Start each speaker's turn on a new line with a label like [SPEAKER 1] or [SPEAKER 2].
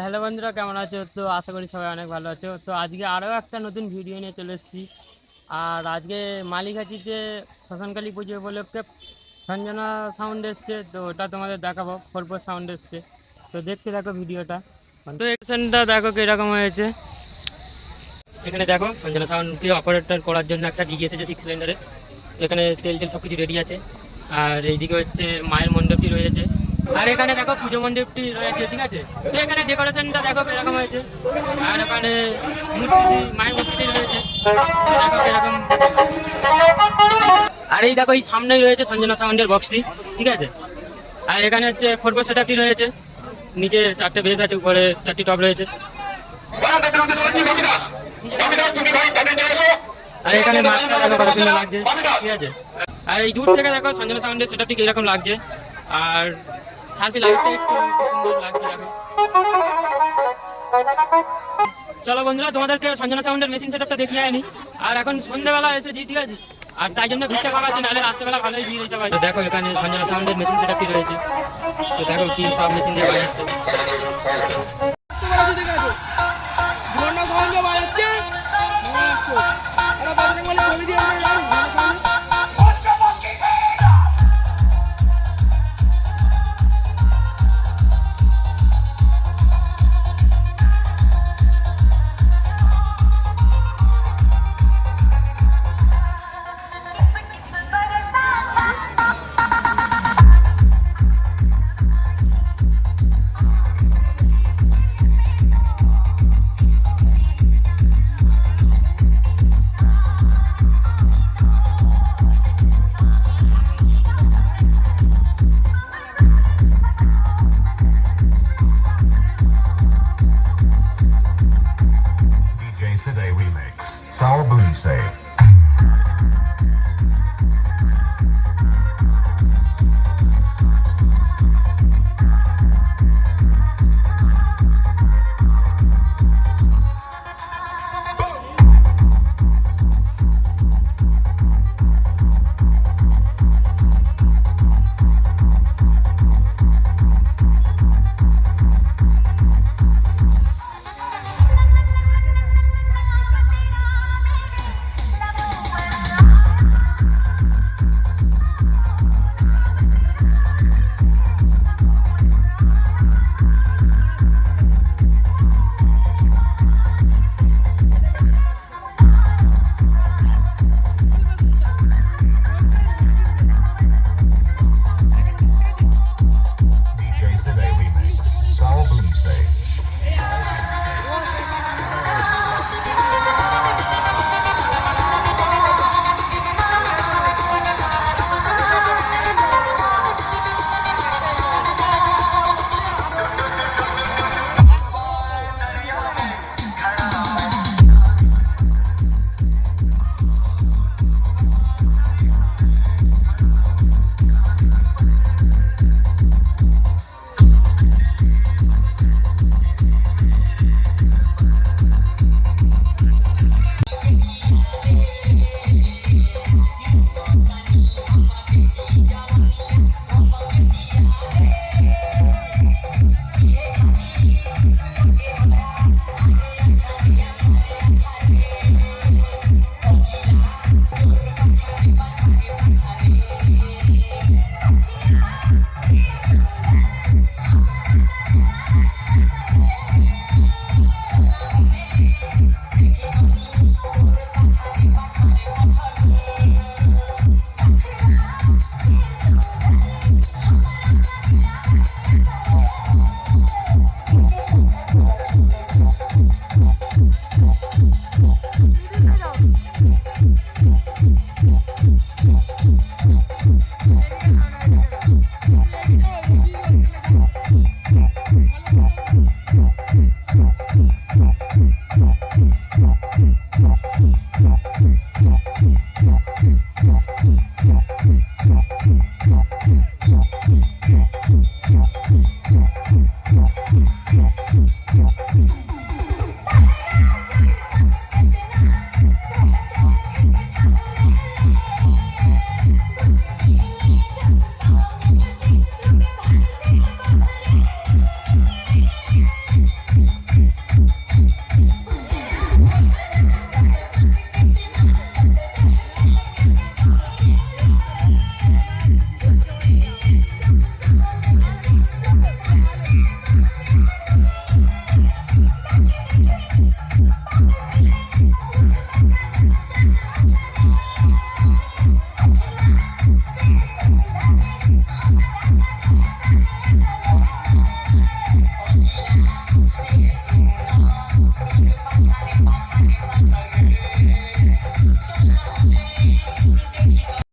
[SPEAKER 1] Hello বন্ধুরা, কেমন আছো? তো আশা করি সবাই অনেক ভালো আছো। তো আজকে আরও একটা নতুন ভিডিও নিয়ে চলে এসেছি। আর আজকে মালিগাছিতে শ্মশানকালী পুজো উপলক্ষে সঞ্জনা সাউন্ড এসছে, তো ওটা তোমাদের দেখাবো। 4 সাউন্ড এসছে, তো দেখতে দেখো ভিডিওটা। তো এক্সেনটা দেখো কীরকম হয়েছে। এখানে দেখো সঞ্জনা সাউন্ডকে অপারেটর করার জন্য একটা ডিজি এসেছে 6 সিলিন্ডারে। তো এখানে তেল সব কিছু রেডি আছে। আর এইদিকে হচ্ছে মায়ের মণ্ডপটি রয়েছে। আর এখানে দেখো পুজো মণ্ডপটি রয়েছে, ঠিক আছে। তো এখানে ডেকোরেশনটা দেখো কিরকম হয়েছে। আর ওখানে মূর্তিটি, মায়ের মূর্তিটি রয়েছে, দেখো কিরকম। আর এই দেখো এই সামনেই রয়েছে সঞ্জনা সাউন্ডের বক্সটি, ঠিক আছে। আর এখানে হচ্ছে 4 সেটআপটি রয়েছে। নিচে 4টে বেস আছে, উপরে 4টি টপ রয়েছে। আর এখানে মাছটা দেখো কত সুন্দর লাগছে, ঠিক আছে। আর এই দূর থেকে দেখো সঞ্জনা সাউন্ডের সেটআপটি কিরকম লাগছে। আর সার্ফি লাইটটা একটু সুন্দর লাগছে দেখো। চলো বন্ধুরা, তোমাদেরকে সঞ্জনা সাউন্ডের মেশিন সেটআপটা দেখিয়ে আনি। আর এখন সন্ধ্যাবেলা এসেছি, ঠিক আছে। আর তাই জন্য ভিড়টা কম আছে, নাহলে রাত্রেবেলা ভালোই ভিড় হিসাবে। তো দেখো এখানে সঞ্জনা সাউন্ডের মেশিন সেটআপটি রয়েছে। তো দেখো কি সব মেশিন দিয়ে বাজাচ্ছে।
[SPEAKER 2] DJ Side Remix. Saul Boonse.